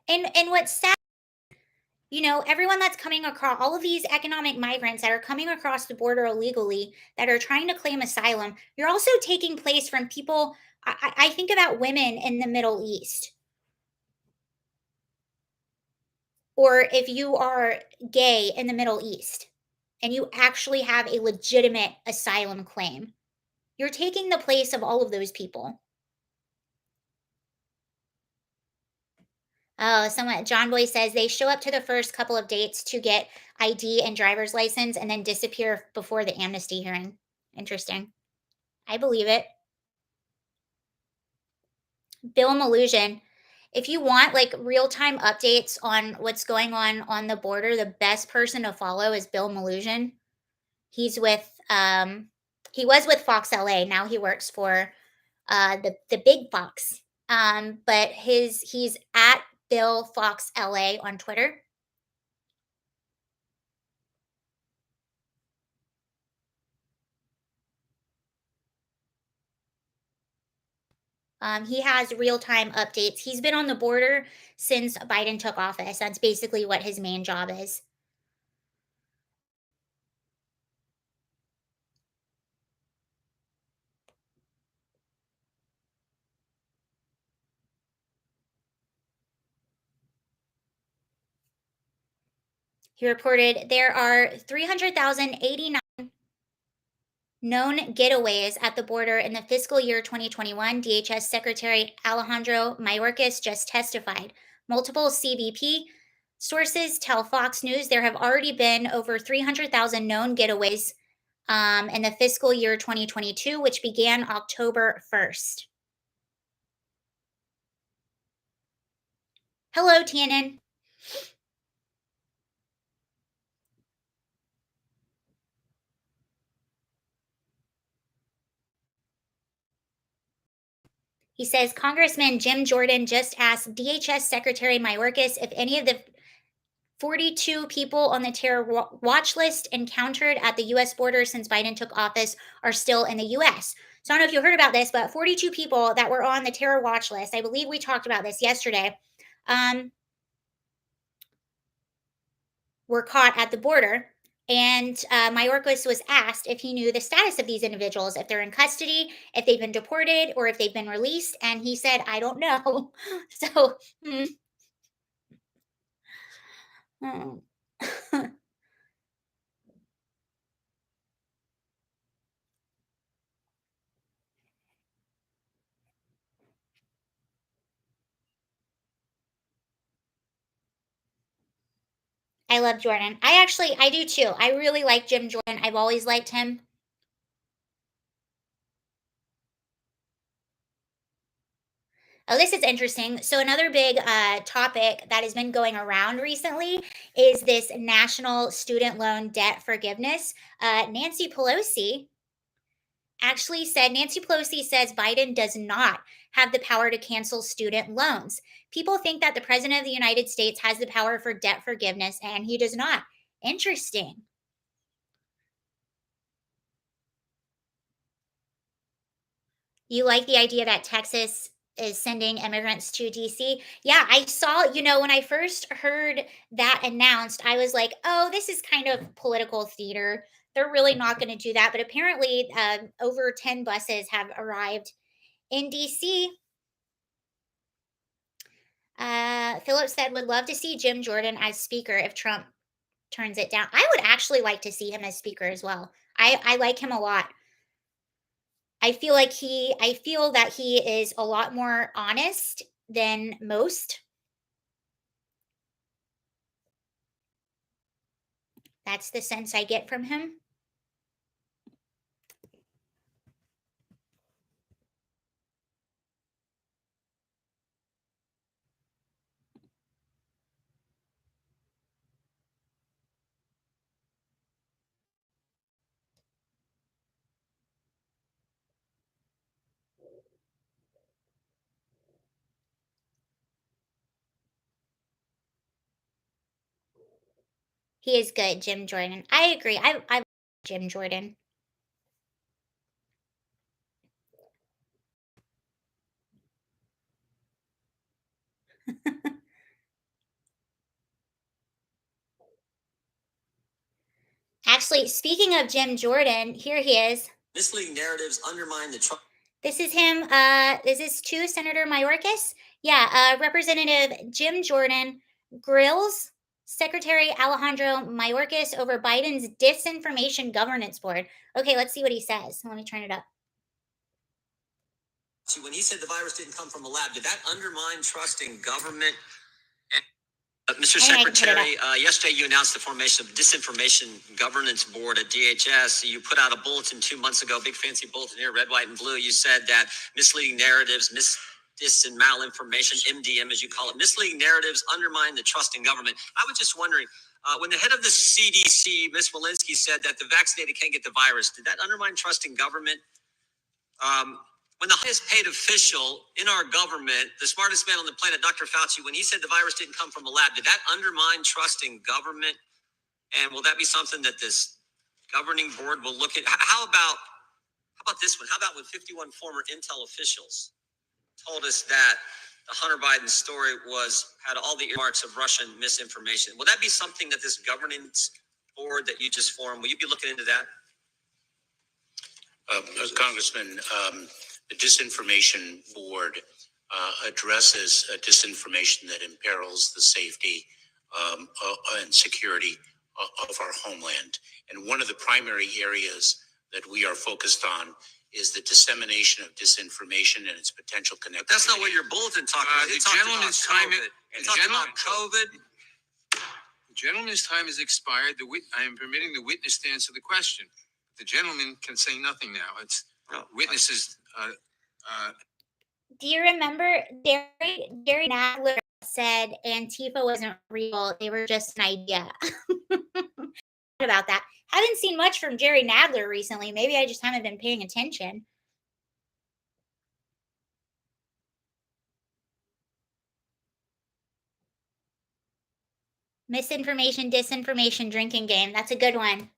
And what's sad, everyone that's coming across, all of these economic migrants that are coming across the border illegally, that are trying to claim asylum, you're also taking place from people. I think about women in the Middle East, or if you are gay in the Middle East and you actually have a legitimate asylum claim, you're taking the place of all of those people. Oh, someone John Boy says they show up to the first couple of dates to get ID and driver's license and then disappear before the amnesty hearing. Interesting. I believe it. Bill Malusian. If you want like real-time updates on what's going on the border, the best person to follow is Bill Malusian. He's with he was with Fox LA. Now he works for the big Fox. But his he's at Bill Fox LA on Twitter. He has real time updates. He's been on the border since Biden took office. That's basically what his main job is. He reported there are 300,089 known getaways at the border in the fiscal year 2021. DHS Secretary Alejandro Mayorkas just testified. Multiple CBP sources tell Fox News there have already been over 300,000 known getaways in the fiscal year 2022, which began October 1st. Hello, Tannen. He says Congressman Jim Jordan just asked DHS Secretary Mayorkas if any of the 42 people on the terror watch list encountered at the U.S. border since Biden took office are still in the U.S. So I don't know if you heard about this, but 42 people that were on the terror watch list, I believe we talked about this yesterday, um, were caught at the border. And Mayorkas was asked if he knew the status of these individuals, if they're in custody, if they've been deported, or if they've been released. And he said, I don't know. So, mm, mm. I love Jordan. I do too. I really like Jim Jordan. I've always liked him. Oh, this is interesting. So another big topic that has been going around recently is this national student loan debt forgiveness. Nancy Pelosi says Biden does not have the power to cancel student loans. People think that the president of the United States has the power for debt forgiveness, and he does not. Interesting. You like the idea that Texas is sending immigrants to DC. Yeah, I saw, when I first heard that announced, I was like, oh, this is kind of political theater. They're really not going to do that. But apparently, over 10 buses have arrived in DC. Philip said, would love to see Jim Jordan as speaker if Trump turns it down. I would actually like to see him as speaker as well. I like him a lot. I feel that he is a lot more honest than most. That's the sense I get from him. He is good, Jim Jordan. I agree. I like Jim Jordan. Actually, speaking of Jim Jordan, here he is. Misleading narratives undermine the Trump. This is him. Is this to Senator Mayorkas? Yeah, Representative Jim Jordan grills Secretary Alejandro Mayorkas over Biden's Disinformation Governance Board. Okay, let's see what he says. Let me turn it up. When he said the virus didn't come from a lab, did that undermine trust in government? Mr. Secretary, yesterday you announced the formation of Disinformation Governance Board at DHS. You put out a bulletin 2 months ago, big fancy bulletin here, red, white, and blue. You said that misleading narratives, dis and malinformation, MDM as you call it, misleading narratives undermine the trust in government. I was just wondering, when the head of the CDC, Ms. Walensky, said that the vaccinated can't get the virus, did that undermine trust in government? When the highest paid official in our government, the smartest man on the planet, Dr. Fauci, when he said the virus didn't come from a lab, did that undermine trust in government? And will that be something that this governing board will look at? How about this one? How about when 51 former Intel officials told us that the Hunter Biden story had all the earmarks of Russian misinformation? Will that be something that this governance board that you just formed, will you be looking into that? Congressman, the Disinformation Board addresses disinformation that imperils the safety and security of our homeland. And one of the primary areas that we are focused on is the dissemination of disinformation and its potential connectivity. That's not what your bulletin talked about. The gentleman's time. COVID. The gentleman's time has expired. I am permitting the witness to answer the question. The gentleman can say nothing now. It's witnesses. Do you remember Jerry Nadler said Antifa wasn't real; they were just an idea. About that, haven't seen much from Jerry Nadler recently. Maybe I just haven't been paying attention. Misinformation, disinformation, drinking game. That's a good one.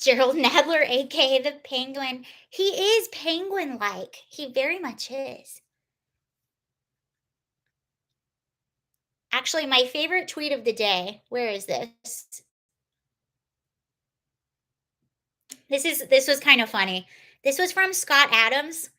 Gerald Nadler, aka the Penguin. He is penguin like. He very much is. Actually, my favorite tweet of the day. Where is this? This was kind of funny. This was from Scott Adams.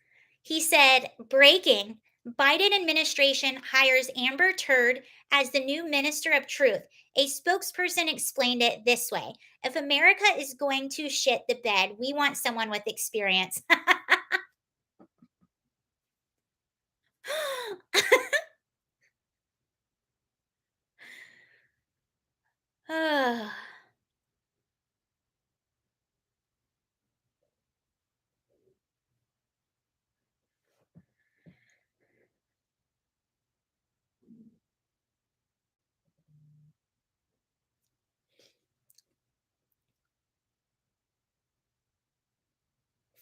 He said, breaking, Biden administration hires Amber Turd as the new minister of truth. A spokesperson explained it this way. If America is going to shit the bed, we want someone with experience. Ah.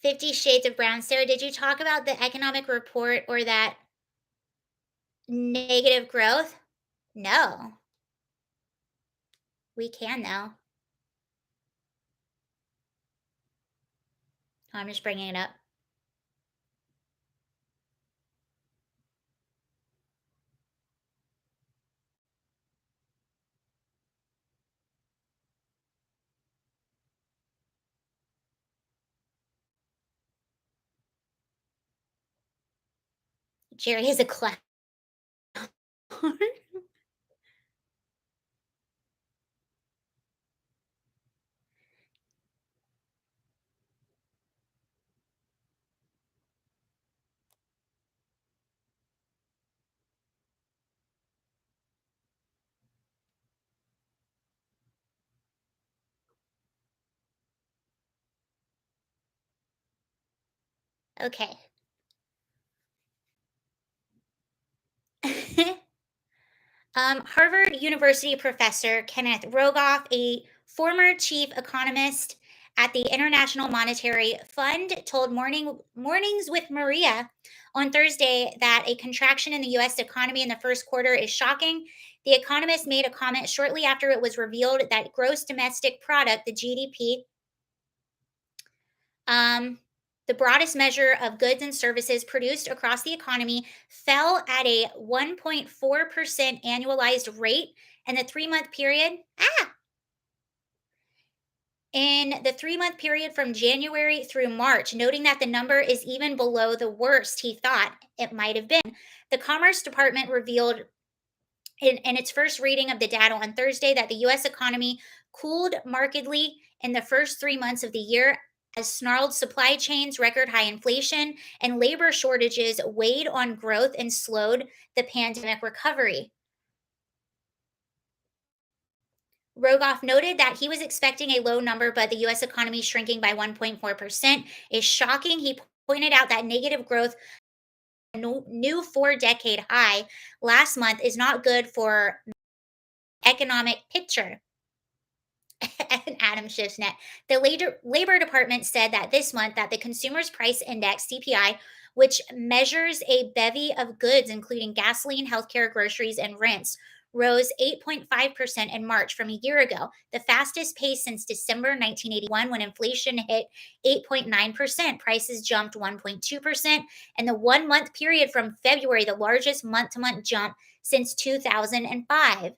50 Shades of Brown. Sarah, did you talk about the economic report or that negative growth? No, we can though. I'm just bringing it up. Jerry is a clown. Okay. Harvard University professor Kenneth Rogoff, a former chief economist at the International Monetary Fund, told Mornings with Maria on Thursday that a contraction in the U.S. economy in the first quarter is shocking. The economist made a comment shortly after it was revealed that gross domestic product, the GDP, um, the broadest measure of goods and services produced across the economy, fell at a 1.4% annualized rate in the 3 month period. In the 3 month period from January through March, noting that the number is even below the worst he thought it might have been. The Commerce Department revealed in its first reading of the data on Thursday that the US economy cooled markedly in the first 3 months of the year as snarled supply chains, record high inflation, and labor shortages weighed on growth and slowed the pandemic recovery. Rogoff noted that he was expecting a low number, but the US economy shrinking by 1.4% is shocking. He pointed out that negative growth, a new 4 decade high last month, is not good for economic picture. And Adam Schiff's net. The Labor Department said that this month that the Consumers Price Index (CPI), which measures a bevy of goods including gasoline, healthcare, groceries, and rents, rose 8.5% in March from a year ago, the fastest pace since December 1981 when inflation hit 8.9%. Prices jumped 1.2%, and the 1 month period from February, the largest month to month jump since 2005.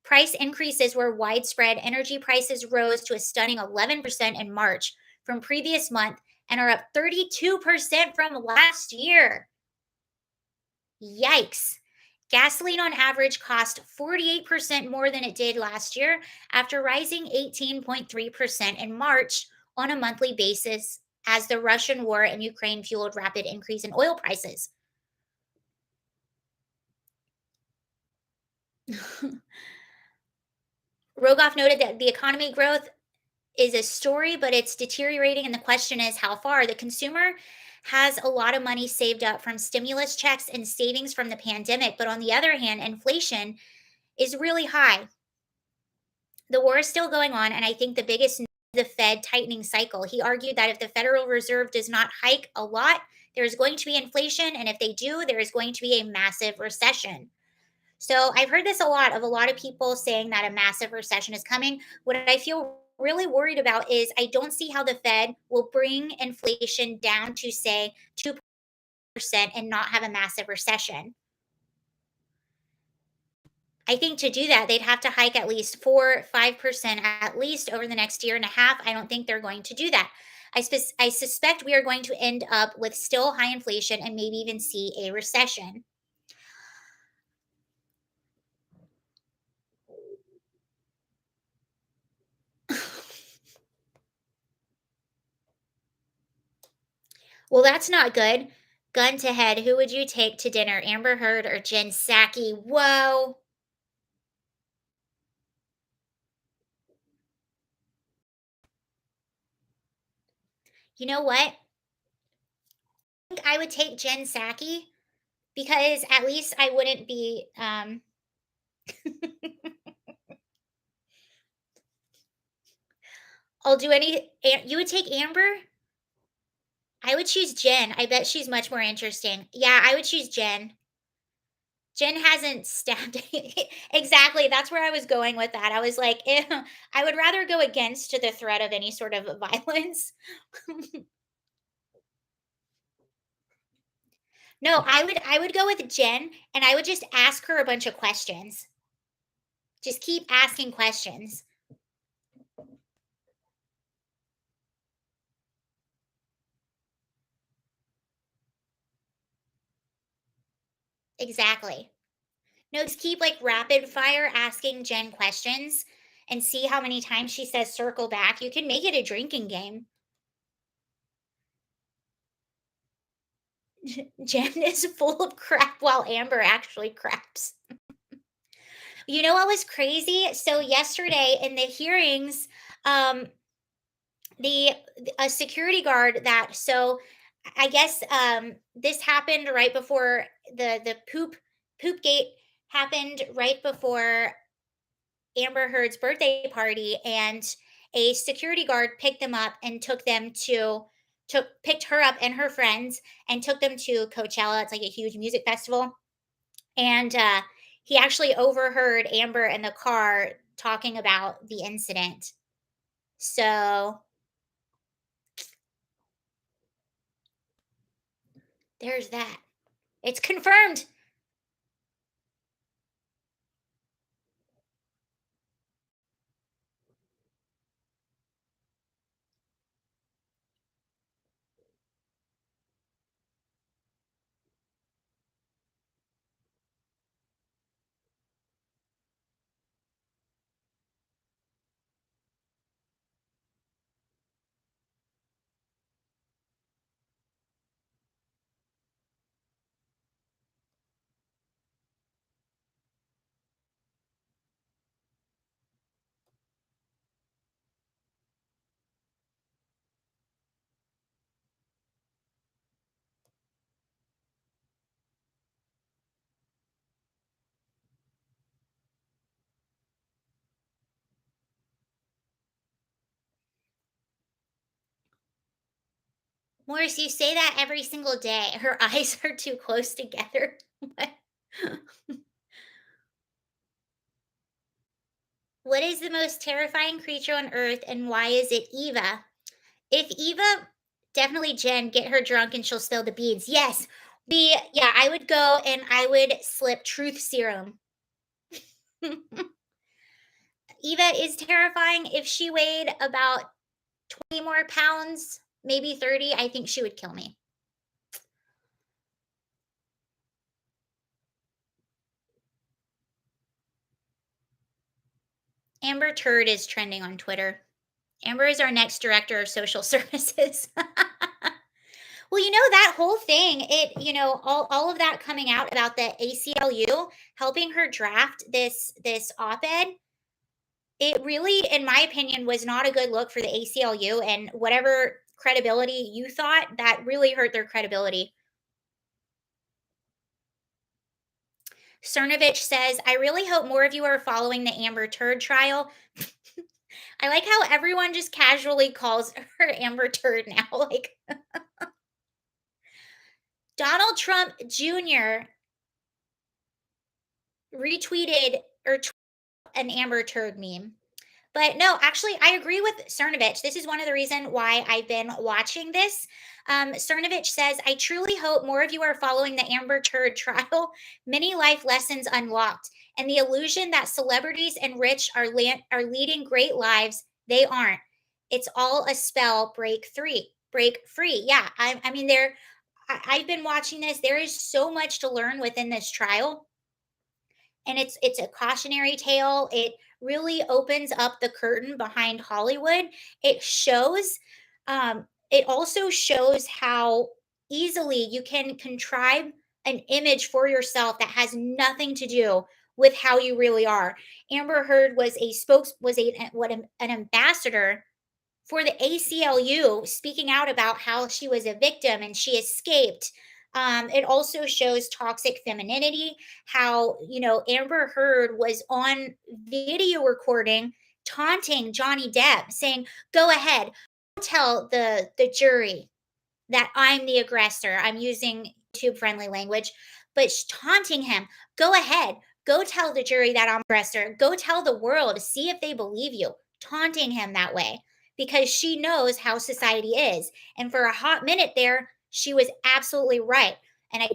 Price increases were widespread. Energy prices rose to a stunning 11% in March from previous month and are up 32% from last year. Yikes. Gasoline on average cost 48% more than it did last year after rising 18.3% in March on a monthly basis as the Russian war in Ukraine fueled rapid increase in oil prices. Rogoff noted that the economy growth is a story, but it's deteriorating. And the question is, how far? The consumer has a lot of money saved up from stimulus checks and savings from the pandemic. But on the other hand, inflation is really high. The war is still going on. And I think the biggest the Fed tightening cycle. He argued that if the Federal Reserve does not hike a lot, there is going to be inflation. And if they do, there is going to be a massive recession. So I've heard this a lot of a lot of people saying that a massive recession is coming. What I feel really worried about is I don't see how the Fed will bring inflation down to say 2% and not have a massive recession. I think to do that, they'd have to hike at least 4, 5% at least over the next year and a half. I don't think they're going to do that. I suspect we are going to end up with still high inflation and maybe even see a recession. Well, that's not good. Gun to head, who would you take to dinner, Amber Heard or Jen Psaki? Whoa. You know what? I think I would take Jen Psaki because at least I wouldn't be I'll do you would take Amber? I would choose Jen. I bet she's much more interesting. Yeah, I would choose Jen. Jen hasn't stabbed exactly, that's where I was going with that. I was like, I would rather go against the threat of any sort of violence. No, I would go with Jen, and I would just ask her a bunch of questions. Just keep asking questions. Exactly. No, just keep, like, rapid fire asking Jen questions and see how many times she says circle back. You can make it a drinking game. Jen is full of crap while Amber actually craps. You know what was crazy? So yesterday in the hearings, um, the a security guard that I guess this happened right before the poop gate happened right before Amber Heard's birthday party, and a security guard picked them up and took picked her up and her friends and took them to Coachella. It's like a huge music festival, and he actually overheard Amber in the car talking about the incident. So there's that. It's confirmed. Morris, you say that every single day. Her eyes are too close together. What? What is the most terrifying creature on earth and why is it Eva? If Eva, definitely Jen, get her drunk and she'll spill the beads. Yes. Yeah, I would go and I would slip truth serum. Eva is terrifying. If she weighed about 20 more pounds, maybe 30, I think she would kill me. Amber Turd is trending on Twitter. Amber is our next director of social services. Well, that whole thing, all of that coming out about the ACLU helping her draft this op-ed, it really, in my opinion, was not a good look for the ACLU, and whatever credibility you thought, that really hurt their credibility. Cernovich says, I really hope more of you are following the Amber Turd trial. I like how everyone just casually calls her Amber Turd now. Like Donald Trump Jr. retweeted or an Amber Turd meme. But no, actually, I agree with Cernovich. This is one of the reasons why I've been watching this. Cernovich says, I truly hope more of you are following the Amber Turd trial. Many life lessons unlocked. And the illusion that celebrities and rich are leading great lives, they aren't. It's all a spell. Break free. Break free. Yeah, I mean, I've been watching this. There is so much to learn within this trial, and it's a cautionary tale. It really opens up the curtain behind Hollywood. It also shows how easily you can contrive an image for yourself that has nothing to do with how you really are. Amber Heard was a spokes was a what an ambassador for the ACLU, speaking out about how she was a victim and she escaped. It also shows toxic femininity, how, Amber Heard was on video recording taunting Johnny Depp, saying, go ahead, tell the jury that I'm the aggressor. I'm using YouTube friendly language, but taunting him. Go ahead. Go tell the jury that I'm aggressor. Go tell the world. See if they believe you. Taunting him that way because she knows how society is. And for a hot minute there, she was absolutely right.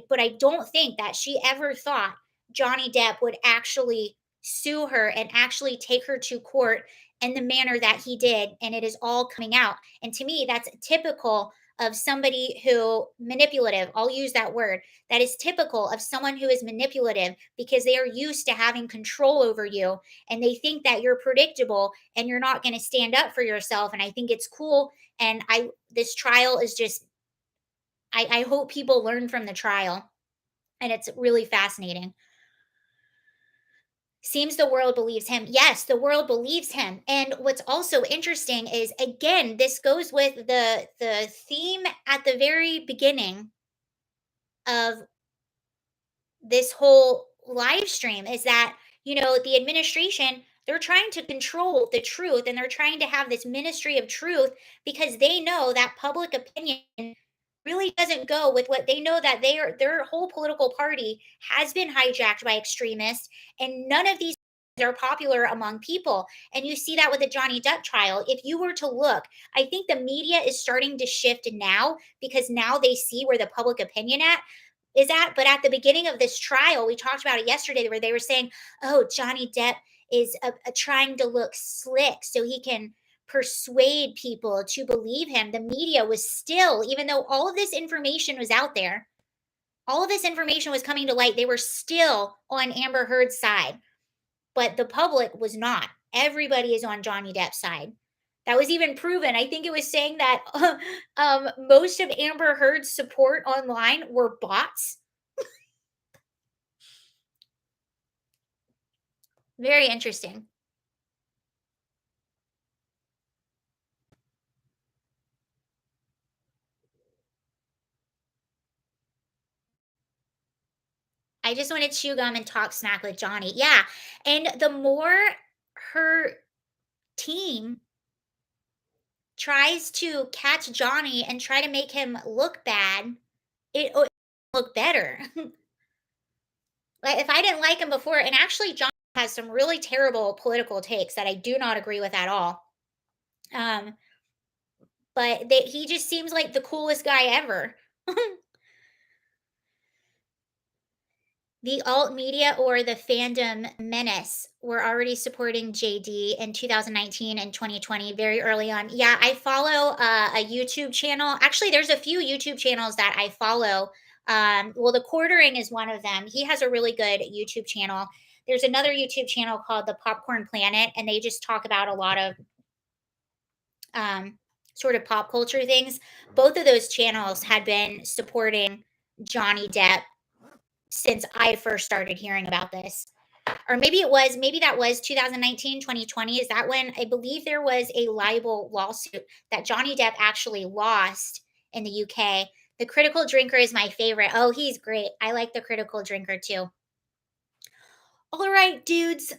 But I don't think that she ever thought Johnny Depp would actually sue her and actually take her to court in the manner that he did. And it is all coming out. And to me, that's typical of somebody who manipulative. I'll use that word. That is typical of someone who is manipulative because they are used to having control over you and they think that you're predictable and you're not going to stand up for yourself. And I think it's cool. And this trial is just I hope people learn from the trial. And it's really fascinating. Seems the world believes him. Yes, the world believes him. And what's also interesting is again, this goes with the theme at the very beginning of this whole live stream is that, the administration, they're trying to control the truth and they're trying to have this ministry of truth because they know that public opinion really doesn't go with what they know that their whole political party has been hijacked by extremists and none of these are popular among people. And you see that with the Johnny Depp trial. If you were to look, I think the media is starting to shift now because now they see where the public opinion is at. But at the beginning of this trial, we talked about it yesterday where they were saying, oh, Johnny Depp is trying to look slick so he can persuade people to believe him. The media was still, even though all of this information was out there, all of this information was coming to light, they were still on Amber Heard's side. But the public was not. Everybody is on Johnny Depp's side. That was even proven. I think it was saying that most of Amber Heard's support online were bots. Very interesting. I just want to chew gum and talk smack with Johnny. Yeah. And the more her team tries to catch Johnny and try to make him look bad, it look better. Like if I didn't like him before, and actually Johnny has some really terrible political takes that I do not agree with at all. Um, but he just seems like the coolest guy ever. The alt media or the fandom menace were already supporting JD in 2019 and 2020, very early on. Yeah, I follow a YouTube channel. Actually, there's a few YouTube channels that I follow. Well, the Quartering is one of them. He has a really good YouTube channel. There's another YouTube channel called the Popcorn Planet, and they just talk about a lot of sort of pop culture things. Both of those channels had been supporting Johnny Depp since I first started hearing about this. Or maybe that was 2019, 2020. Is that when I believe there was a libel lawsuit that Johnny Depp actually lost in the UK? The Critical Drinker is my favorite. Oh, he's great. I like the Critical Drinker too. All right, dudes.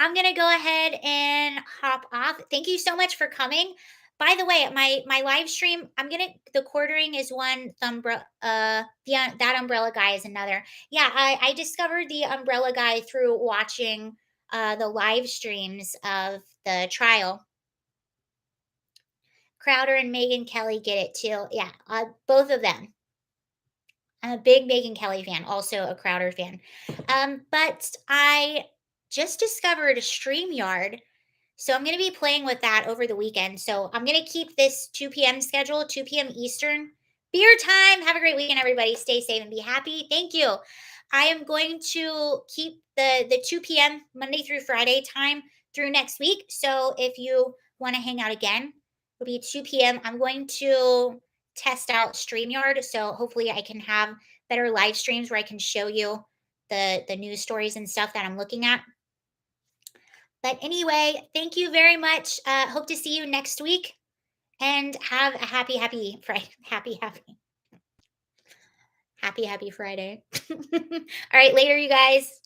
I'm gonna go ahead and hop off. Thank you so much for coming. By the way, my live stream, the Quartering is one, the that umbrella guy is another. Yeah, I discovered the umbrella guy through watching the live streams of the trial. Crowder and Megan Kelly get it too. Yeah, both of them. I'm a big Megyn Kelly fan, also a Crowder fan. But I just discovered StreamYard. So I'm going to be playing with that over the weekend. So I'm going to keep this 2 p.m. schedule, 2 p.m. Eastern. Beer time. Have a great weekend, everybody. Stay safe and be happy. Thank you. I am going to keep the 2 p.m. Monday through Friday time through next week. So if you want to hang out again, it'll be 2 p.m. I'm going to test out StreamYard. So hopefully I can have better live streams where I can show you the news stories and stuff that I'm looking at. But anyway, thank you very much. Hope to see you next week and have a happy Friday. Happy Friday. All right, later, you guys.